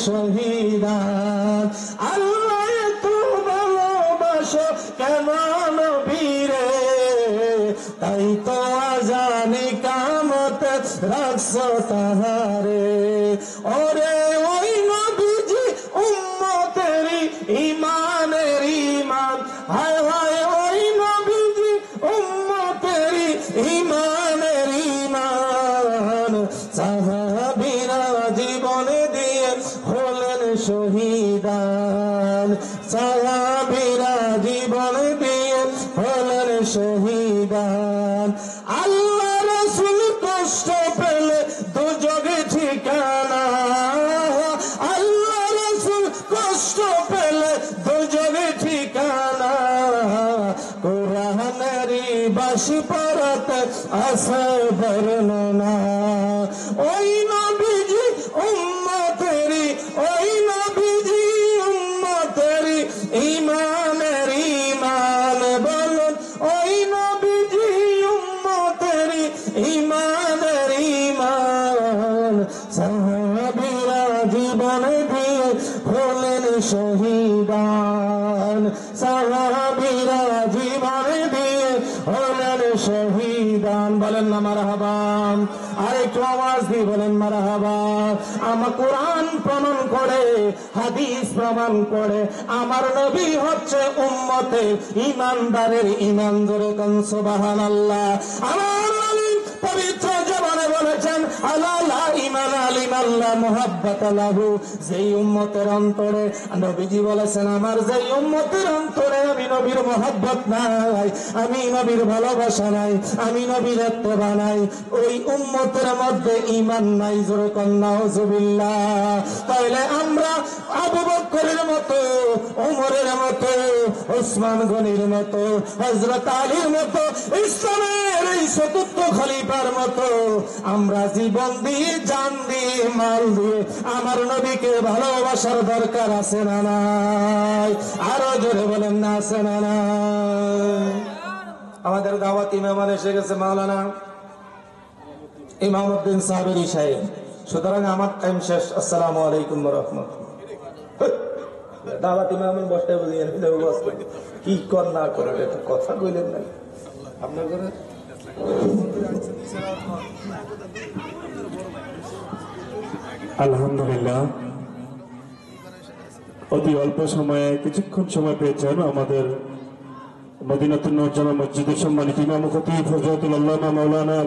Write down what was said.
শহীদান। আল্লাহ এত ভালোবাসো কেন নবীরে, তাই তো আজানি কামতে রাখছো তাহারে। ওরে ওই নবীজি উম্মতেরি ইমানের ইমান, হায় হায় ওই নবীজি উম্মতেরি ইমানের ইমান। সাহাবীরা জীবনে দিয়ে হলেন শহীদান, সাহাবীরা জীবনে দিয়ে হলেন শহীদান। আল্লাহ রাসূল কষ্ট পেলে দুজকে ঠিকানা, আল্লাহ রাসূল কষ্ট পেলে দুজকে ঠিকানা। কোরআনেরই বাঁশি পড়াতে আছে বর্ণনা। ওই নবীজি উম্মতেরি, ওই নবীজি উম্মতেরি ইমানের ইমান। বলুন ওই নবীজি উম্মতেরি ইমানের ইমান। সাহাবীরা জীবনে দিয়ে হলেন শহীদান, সাহাবীরা জীবনে দিয়ে হলেন শহীদান। বলেন না মারহাবা, আরেকটু আওয়াজ দিয়ে বলেন মারহাবা। আমার কোরআন প্রমাণ করে, হাদিস প্রমাণ করে, আমার নবী হচ্ছে উম্মতের ইমানদারের ইমান। ধরে কোন সুবহানাল্লাহ। আমার নবী পবিত্র জবানে বলেছেন আলা লা ঈমানা লিমান লা মুহাব্বাতা লাহু। যেই উম্মতের অন্তরে, নবীজি বলেছেন আমার যেই উম্মতের অন্তরে আমি নবীর মহব্বত নাই, আমি নবীর ভালোবাসা নাই, আমি নবীর ইত্তেবা নাই, ওই উম্মতের মধ্যে ঈমান নাই। জোরে কোন নাউজুবিল্লাহ। তাইলে আমরা আবু বকরের মতো, ওমরের মতো, ওসমান গনির মতো, হযরত আলীর মতো, ইসলামের এই চতুর্থ খলিফার মতো আমরা জীবন দিয়ে, জান দিয়ে, মাল দিয়ে আমার নবীকে ভালোবাসার দরকার আছে না নাই? আরো জোরে বলেন না আছে না নাই? আমাদের দাওয়াত ইমাম এসে গেছে মাওলানা ইমামউদ্দিন সাহেবের সাহেব। সুতরাং আমার টাইম শেষ। আসসালামু আলাইকুম ওয়া রাহমাতুল্লাহ। দাওয়াত ইমামের বসতে বুঝিয়ে কি কর না করে কথা কইলেন না আপনার ঘরে। আলহামদুলিল্লাহ, অতি অল্প সময়ে কিছুক্ষণ সময় পেয়েছেন আমাদের মদিনাতুন নূর জামে মসজিদের সম্মানিত ইমাম খতিব হযরতুল আল্লামা মাওলানা